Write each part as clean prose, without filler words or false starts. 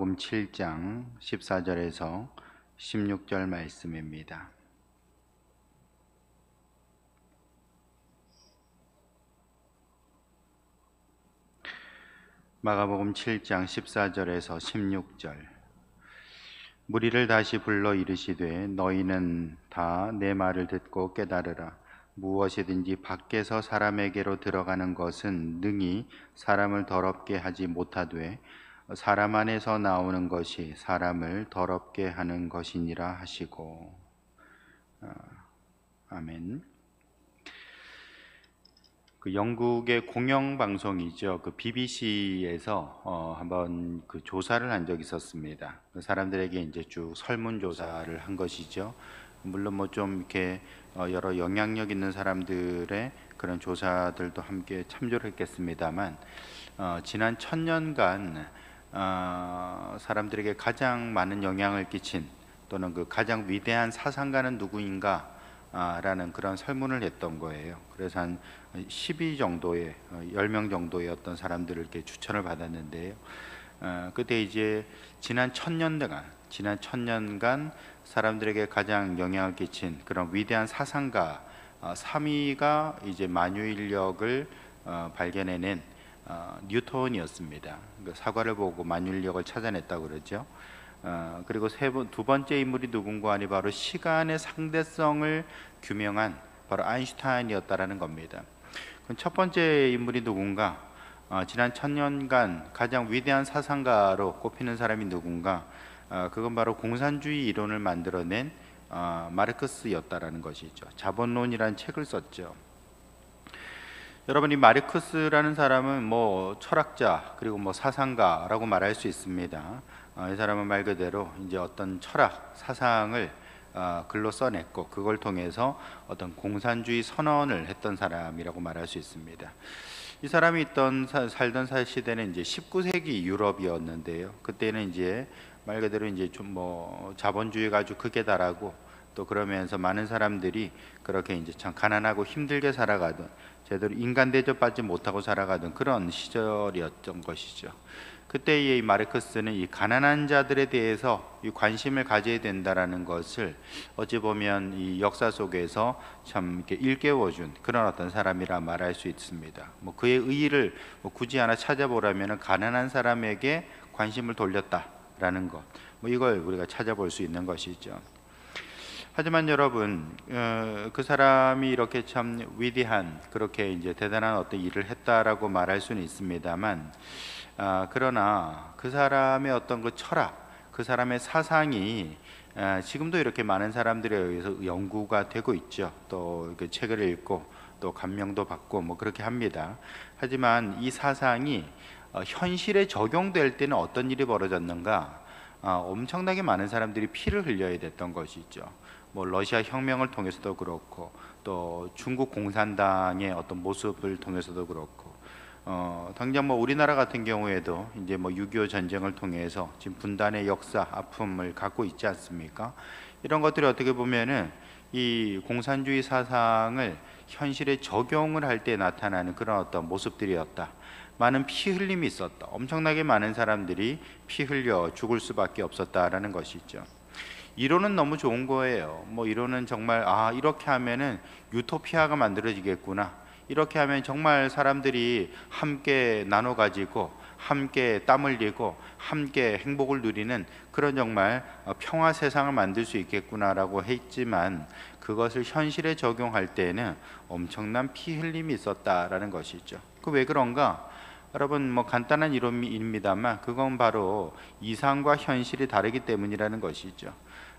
마가복음 7장 14절에서 16절 말씀입니다. 마가복음 7장 14절에서 16절. 무리를 다시 불러 이르시되 너희는 다 내 말을 듣고 깨달으라. 무엇이든지 밖에서 사람에게로 들어가는 것은 능히 사람을 더럽게 하지 못하되 사람 안에서 나오는 것이 사람을 더럽게 하는 것이니라 하시고. 아멘. 그 영국의 공영 방송이죠. 그 BBC에서 한번 그 조사를 한 적이 있었습니다. 그 사람들에게 이제 쭉 설문 조사를 한 것이죠. 물론 뭐 좀 이렇게 여러 영향력 있는 사람들의 그런 조사들도 함께 참조를 했겠습니다만 지난 1000년간 사람들에게 가장 많은 영향을 끼친 또는 그 가장 위대한 사상가는 누구인가 라는 그런 설문을 했던 거예요. 그래서 한 12 정도의 10명 정도의 어떤 사람들을 이렇게 추천을 받았는데요. 그때 이제 지난 1000년간 사람들에게 가장 영향을 끼친 그런 위대한 사상가 3위가 이제 만유인력을 발견해낸 뉴턴이었습니다. 그러니까 사과를 보고 만유인력을 찾아냈다고 그러죠. 그리고 두 번째 인물이 누군가 하니 바로 시간의 상대성을 규명한 바로 아인슈타인이었다라는 겁니다. 그럼 첫 번째 인물이 누군가? 지난 1000년간 가장 위대한 사상가로 꼽히는 사람이 누군가? 그건 바로 공산주의 이론을 만들어낸 마르크스였다라는 것이죠. 자본론이라는 책을 썼죠. 여러분, 이 마르크스라는 사람은 뭐 철학자 그리고 뭐 사상가라고 말할 수 있습니다. 이 사람은 말 그대로 이제 어떤 철학 사상을 글로 써냈고 그걸 통해서 어떤 공산주의 선언을 했던 사람이라고 말할 수 있습니다. 이 사람이 살던 시대는 이제 19세기 유럽이었는데요. 그때는 이제 말 그대로 이제 좀 뭐 자본주의가 아주 극에 달하고 또 그러면서 많은 사람들이 그렇게 이제 참 가난하고 힘들게 살아가던, 제대로 인간 대접받지 못하고 살아가던 그런 시절이었던 것이죠. 그때의 이 마르크스는 이 가난한 자들에 대해서 이 관심을 가져야 된다라는 것을 어찌 보면 이 역사 속에서 참 이렇게 일깨워준 그런 어떤 사람이라 말할 수 있습니다. 뭐 그의 의의를 뭐 굳이 하나 찾아보라면 가난한 사람에게 관심을 돌렸다라는 것, 뭐 이걸 우리가 찾아볼 수 있는 것이죠. 하지만 여러분, 그 사람이 이렇게 참 위대한, 그렇게 이제 대단한 어떤 일을 했다라고 말할 수는 있습니다만, 그러나 그 사람의 어떤 그 철학, 그 사람의 사상이 지금도 이렇게 많은 사람들에 의해서 연구가 되고 있죠. 또 그 책을 읽고 또 감명도 받고 뭐 그렇게 합니다. 하지만 이 사상이 현실에 적용될 때는 어떤 일이 벌어졌는가? 엄청나게 많은 사람들이 피를 흘려야 됐던 것이죠. 뭐 러시아 혁명을 통해서도 그렇고 또 중국 공산당의 어떤 모습을 통해서도 그렇고 당장 뭐 우리나라 같은 경우에도 이제 뭐 6.25 전쟁을 통해서 지금 분단의 역사 아픔을 갖고 있지 않습니까? 이런 것들이 어떻게 보면은 이 공산주의 사상을 현실에 적용을 할 때 나타나는 그런 어떤 모습들이었다. 많은 피 흘림이 있었다. 엄청나게 많은 사람들이 피 흘려 죽을 수밖에 없었다라는 것이죠. 이론은 너무 좋은 거예요. 뭐 이론은 정말 이렇게 하면은 유토피아가 만들어지겠구나. 이렇게 하면 정말 사람들이 함께 나눠 가지고 함께 땀 흘리고 함께 행복을 누리는 그런 정말 평화 세상을 만들 수 있겠구나라고 했지만 그것을 현실에 적용할 때는 엄청난 피 흘림이 있었다라는 것이죠. 그 왜 그런가? 여러분, 뭐 간단한 이론입니다만 그건 바로 이상과 현실이 다르기 때문이라는 것이죠.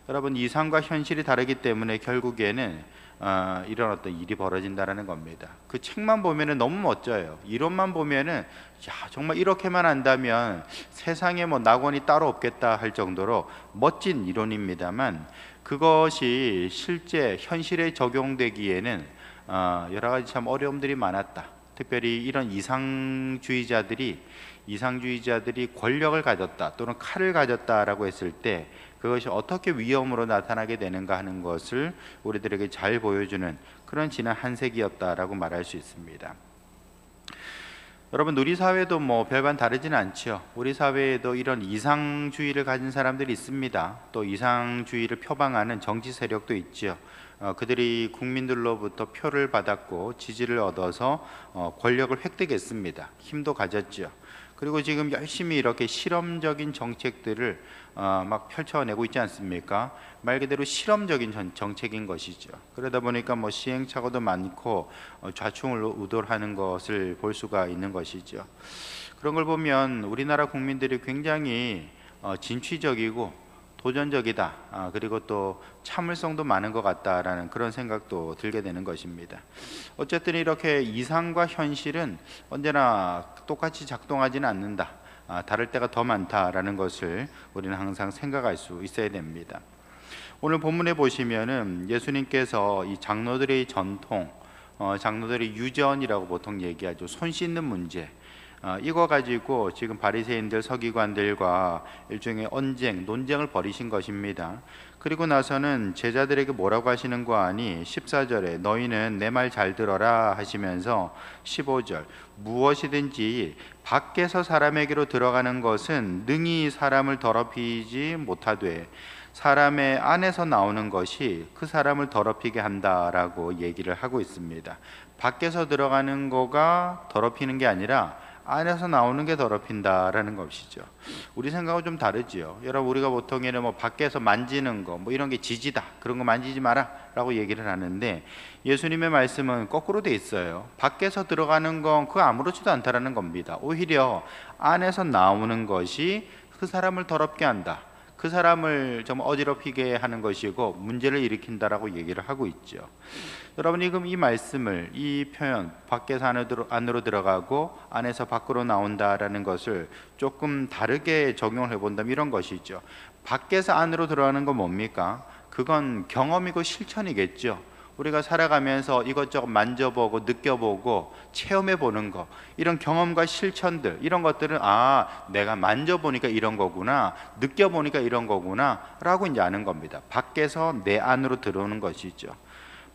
여러분, 이상과 현실이 다르기 때문에 결국에는 이런 어떤 일이 벌어진다라는 겁니다. 그 책만 보면은 너무 멋져요. 이론만 보면은 야, 정말 이렇게만 한다면 세상에 뭐 낙원이 따로 없겠다 할 정도로 멋진 이론입니다만 그것이 실제 현실에 적용되기에는 여러 가지 참 어려움들이 많았다. 특별히 이런 이상주의자들이 권력을 가졌다 또는 칼을 가졌다라고 했을 때 그것이 어떻게 위험으로 나타나게 되는가 하는 것을 우리들에게 잘 보여주는 그런 지난 한 세기였다라고 말할 수 있습니다. 여러분, 우리 사회도 뭐 별반 다르지는 않죠. 우리 사회에도 이런 이상주의를 가진 사람들이 있습니다. 또 이상주의를 표방하는 정치 세력도 있죠. 그들이 국민들로부터 표를 받았고 지지를 얻어서 권력을 획득했습니다. 힘도 가졌죠. 그리고 지금 열심히 이렇게 실험적인 정책들을 막 펼쳐내고 있지 않습니까? 말 그대로 실험적인 정책인 것이죠. 그러다 보니까 뭐 시행착오도 많고 좌충우돌하는 것을 볼 수가 있는 것이죠. 그런 걸 보면 우리나라 국민들이 굉장히 진취적이고 도전적이다. 그리고 또 참을성도 많은 것 같다라는 그런 생각도 들게 되는 것입니다. 어쨌든 이렇게 이상과 현실은 언제나 똑같이 작동하지는 않는다. 다를 때가 더 많다라는 것을 우리는 항상 생각할 수 있어야 됩니다. 오늘 본문에 보시면은 예수님께서 이 장로들의 전통, 장로들의 유전이라고 보통 얘기하죠. 손 씻는 문제. 이거 가지고 지금 바리새인들, 서기관들과 일종의 언쟁, 논쟁을 벌이신 것입니다. 그리고 나서는 제자들에게 뭐라고 하시는 거 아니? 14절에 너희는 내 말 잘 들어라 하시면서 15절 무엇이든지 밖에서 사람에게로 들어가는 것은 능히 사람을 더럽히지 못하되 사람의 안에서 나오는 것이 그 사람을 더럽히게 한다라고 얘기를 하고 있습니다. 밖에서 들어가는 거가 더럽히는 게 아니라 안에서 나오는 게 더럽힌다라는 것이죠. 우리 생각은 좀 다르지요. 여러분, 우리가 보통에는 뭐 밖에서 만지는 거, 뭐 이런 게 지지다, 그런 거 만지지 마라라고 얘기를 하는데 예수님의 말씀은 거꾸로 돼 있어요. 밖에서 들어가는 건 그거 아무렇지도 않다라는 겁니다. 오히려 안에서 나오는 것이 그 사람을 더럽게 한다. 그 사람을 좀 어지럽히게 하는 것이고 문제를 일으킨다라고 얘기를 하고 있죠. 여러분, 지금 이 말씀을, 이 표현, 밖에서 안으로 들어가고 안에서 밖으로 나온다라는 것을 조금 다르게 적용을 해본다면 이런 것이죠. 밖에서 안으로 들어가는 건 뭡니까? 그건 경험이고 실천이겠죠. 우리가 살아가면서 이것저것 만져보고 느껴보고 체험해보는 거, 이런 경험과 실천들, 이런 것들은 내가 만져보니까 이런 거구나, 느껴보니까 이런 거구나 라고 이제 아는 겁니다. 밖에서 내 안으로 들어오는 것이죠.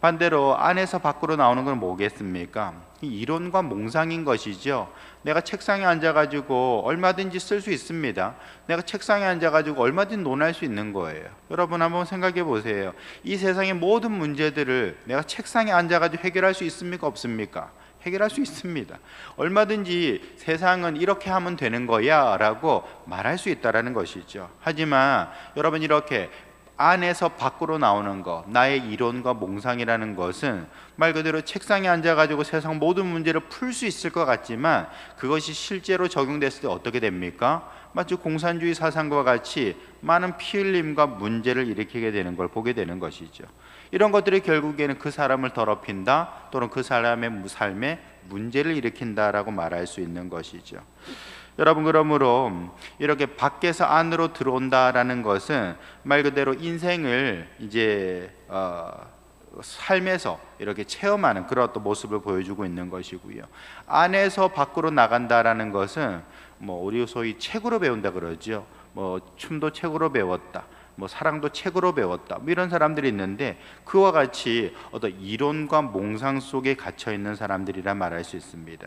반대로 안에서 밖으로 나오는 건 뭐겠습니까? 이 이론과 몽상인 것이죠. 내가 책상에 앉아가지고 얼마든지 쓸 수 있습니다. 내가 책상에 앉아가지고 얼마든지 논할 수 있는 거예요. 여러분 한번 생각해 보세요. 이 세상의 모든 문제들을 내가 책상에 앉아가지고 해결할 수 있습니까? 없습니까? 해결할 수 있습니다. 얼마든지 세상은 이렇게 하면 되는 거야 라고 말할 수 있다는 것이죠. 하지만 여러분, 이렇게 안에서 밖으로 나오는 것, 나의 이론과 몽상이라는 것은 말 그대로 책상에 앉아가지고 세상 모든 문제를 풀 수 있을 것 같지만 그것이 실제로 적용됐을 때 어떻게 됩니까? 마치 공산주의 사상과 같이 많은 피 흘림과 문제를 일으키게 되는 걸 보게 되는 것이죠. 이런 것들이 결국에는 그 사람을 더럽힌다, 또는 그 사람의 삶에 문제를 일으킨다라고 말할 수 있는 것이죠. 여러분, 그러므로 이렇게 밖에서 안으로 들어온다라는 것은 말 그대로 인생을 이제 삶에서 이렇게 체험하는 그런 어떤 모습을 보여주고 있는 것이고요. 안에서 밖으로 나간다라는 것은 뭐 우리 소위 책으로 배운다 그러죠. 뭐 춤도 책으로 배웠다, 뭐 사랑도 책으로 배웠다, 뭐 이런 사람들이 있는데 그와 같이 어떤 이론과 몽상 속에 갇혀 있는 사람들이라 말할 수 있습니다.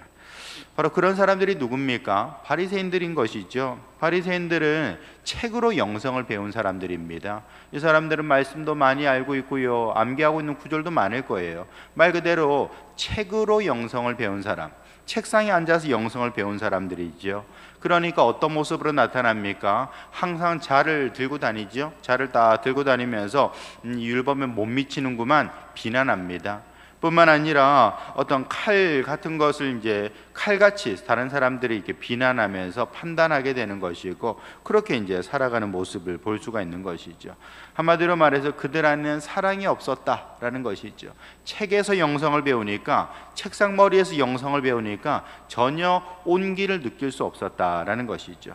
바로 그런 사람들이 누굽니까? 바리새인들인 것이죠. 바리새인들은 책으로 영성을 배운 사람들입니다. 이 사람들은 말씀도 많이 알고 있고요, 암기하고 있는 구절도 많을 거예요. 말 그대로 책으로 영성을 배운 사람, 책상에 앉아서 영성을 배운 사람들이죠. 그러니까 어떤 모습으로 나타납니까? 항상 자를 들고 다니죠. 자를 딱 들고 다니면서 율법에 못 미치는구만 비난합니다. 뿐만 아니라 어떤 칼 같은 것을 이제 칼같이 다른 사람들이 이렇게 비난하면서 판단하게 되는 것이고, 그렇게 이제 살아가는 모습을 볼 수가 있는 것이죠. 한마디로 말해서 그들 안에는 사랑이 없었다라는 것이죠. 책에서 영성을 배우니까, 책상 머리에서 영성을 배우니까 전혀 온기를 느낄 수 없었다라는 것이죠.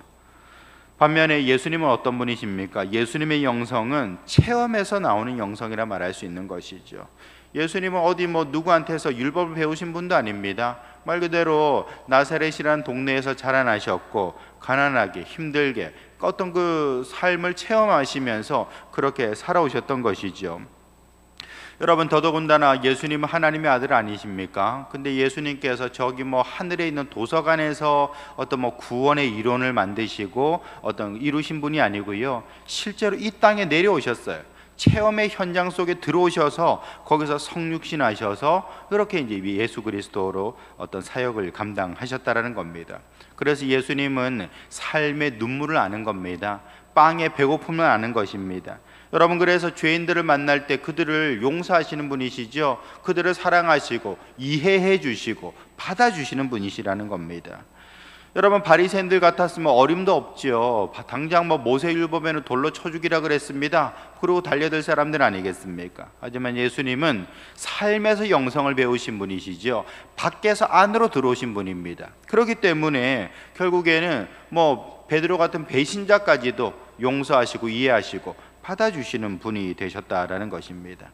반면에 예수님은 어떤 분이십니까? 예수님의 영성은 체험에서 나오는 영성이라 말할 수 있는 것이죠. 예수님은 어디 뭐 누구한테서 율법을 배우신 분도 아닙니다. 말 그대로 나사렛이라는 동네에서 자라나셨고 가난하게 힘들게 어떤 그 삶을 체험하시면서 그렇게 살아오셨던 것이죠. 여러분, 더더군다나 예수님은 하나님의 아들 아니십니까? 근데 예수님께서 저기 뭐 하늘에 있는 도서관에서 어떤 뭐 구원의 이론을 만드시고 어떤 이루신 분이 아니고요, 실제로 이 땅에 내려오셨어요. 체험의 현장 속에 들어오셔서 거기서 성육신하셔서 그렇게 이제 예수 그리스도로 어떤 사역을 감당하셨다라는 겁니다. 그래서 예수님은 삶의 눈물을 아는 겁니다. 빵의 배고픔을 아는 것입니다. 여러분, 그래서 죄인들을 만날 때 그들을 용서하시는 분이시죠. 그들을 사랑하시고 이해해 주시고 받아주시는 분이시라는 겁니다. 여러분, 바리새인들 같았으면 어림도 없죠. 당장 뭐 모세율법에는 돌로 쳐 죽이라 그랬습니다. 그러고 달려들 사람들 아니겠습니까? 하지만 예수님은 삶에서 영성을 배우신 분이시죠. 밖에서 안으로 들어오신 분입니다. 그렇기 때문에 결국에는 뭐 베드로 같은 배신자까지도 용서하시고 이해하시고 받아주시는 분이 되셨다라는 것입니다.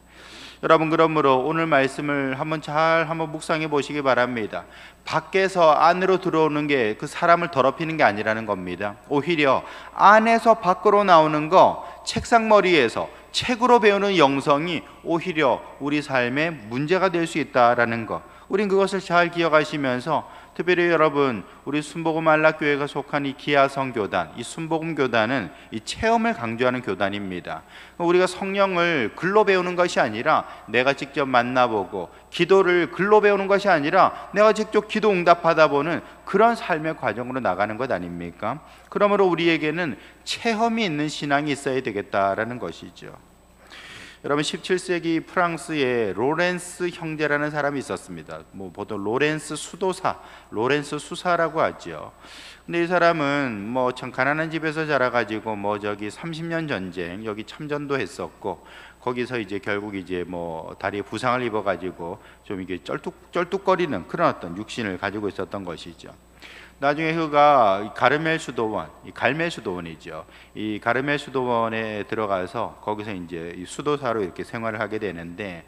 여러분, 그러므로 오늘 말씀을 한번 묵상해 보시기 바랍니다. 밖에서 안으로 들어오는 게 그 사람을 더럽히는 게 아니라는 겁니다. 오히려 안에서 밖으로 나오는 거, 책상머리에서 책으로 배우는 영성이 오히려 우리 삶에 문제가 될 수 있다라는 것, 우린 그것을 잘 기억하시면서, 특별히 여러분, 우리 순복음 안락교회가 속한 이 기아성 교단, 이 순복음 교단은 이 체험을 강조하는 교단입니다. 우리가 성령을 글로 배우는 것이 아니라 내가 직접 만나보고, 기도를 글로 배우는 것이 아니라 내가 직접 기도 응답하다 보는 그런 삶의 과정으로 나가는 것 아닙니까? 그러므로 우리에게는 체험이 있는 신앙이 있어야 되겠다라는 것이죠. 여러분, 17세기 프랑스에 로렌스 형제라는 사람이 있었습니다. 뭐 보통 로렌스 수도사, 로렌스 수사라고 하죠. 근데 이 사람은 뭐 참 가난한 집에서 자라가지고 뭐 저기 30년 전쟁 여기 참전도 했었고, 거기서 이제 결국 이제 뭐 다리에 부상을 입어가지고 좀 이게 쩔뚝거리는 그런 어떤 육신을 가지고 있었던 것이죠. 나중에 그가 가르멜 수도원, 이 갈멜 수도원이죠. 이 가르멜 수도원에 들어가서 거기서 이제 이 수도사로 이렇게 생활을 하게 되는데,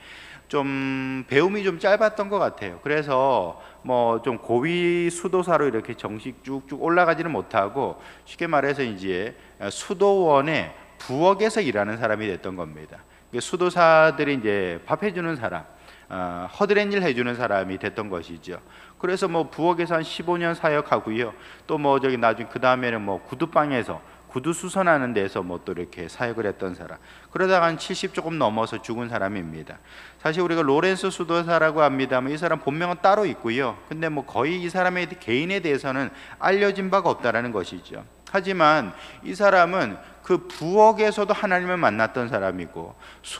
좀 배움이 좀 짧았던 것 같아요. 그래서 뭐 좀 고위 수도사로 이렇게 정식 쭉쭉 올라가지는 못하고, 쉽게 말해서 이제 수도원의 부엌에서 일하는 사람이 됐던 겁니다. 수도사들이 이제 밥 해주는 사람, 허드렛 일 해주는 사람이 됐던 것이죠. 그래서 뭐 부엌에서 한 15년 사역하고요. 또 뭐 저기 나중에 그 다음에는 뭐 구두방에서 구두 수선하는 데서 뭐 또 이렇게 사역을 했던 사람. 그러다가 한 70 조금 넘어서 죽은 사람입니다. 사실 우리가 로렌스 수도사라고 합니다만 이 사람 본명은 따로 있고요. 근데 뭐 거의 이 사람의 개인에 대해서는 알려진 바가 없다라는 것이죠. 하지만 이 사람은 그 부엌에서도 하나님을 만났던 사람이고,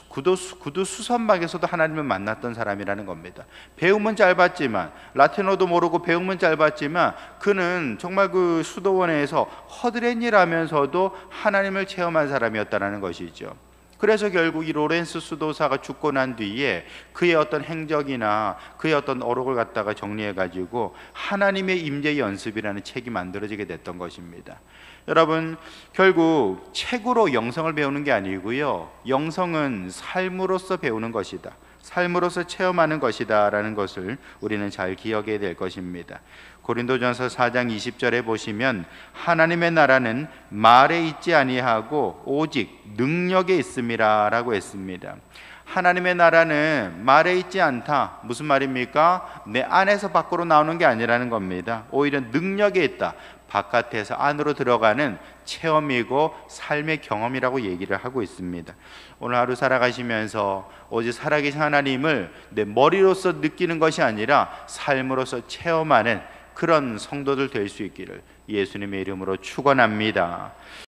구두 수선방에서도 하나님을 만났던 사람이라는 겁니다. 배움은 짧았지만, 라틴어도 모르고 배움은 짧았지만, 그는 정말 그 수도원에서 허드렛 일 하면서도 하나님을 체험한 사람이었다는 것이죠. 그래서 결국 이 로렌스 수도사가 죽고 난 뒤에 그의 어떤 행적이나 그의 어떤 어록을 갖다가 정리해가지고 하나님의 임재 연습이라는 책이 만들어지게 됐던 것입니다. 여러분, 결국 책으로 영성을 배우는 게 아니고요, 영성은 삶으로서 배우는 것이다, 삶으로서 체험하는 것이다 라는 것을 우리는 잘 기억해야 될 것입니다. 고린도전서 4장 20절에 보시면 하나님의 나라는 말에 있지 아니하고 오직 능력에 있음이라 라고 했습니다. 하나님의 나라는 말에 있지 않다. 무슨 말입니까? 내 안에서 밖으로 나오는 게 아니라는 겁니다. 오히려 능력에 있다. 바깥에서 안으로 들어가는 체험이고 삶의 경험이라고 얘기를 하고 있습니다. 오늘 하루 살아가시면서 오직 살아계신 하나님을 내 머리로서 느끼는 것이 아니라 삶으로서 체험하는 그런 성도들 될 수 있기를 예수님의 이름으로 축원합니다.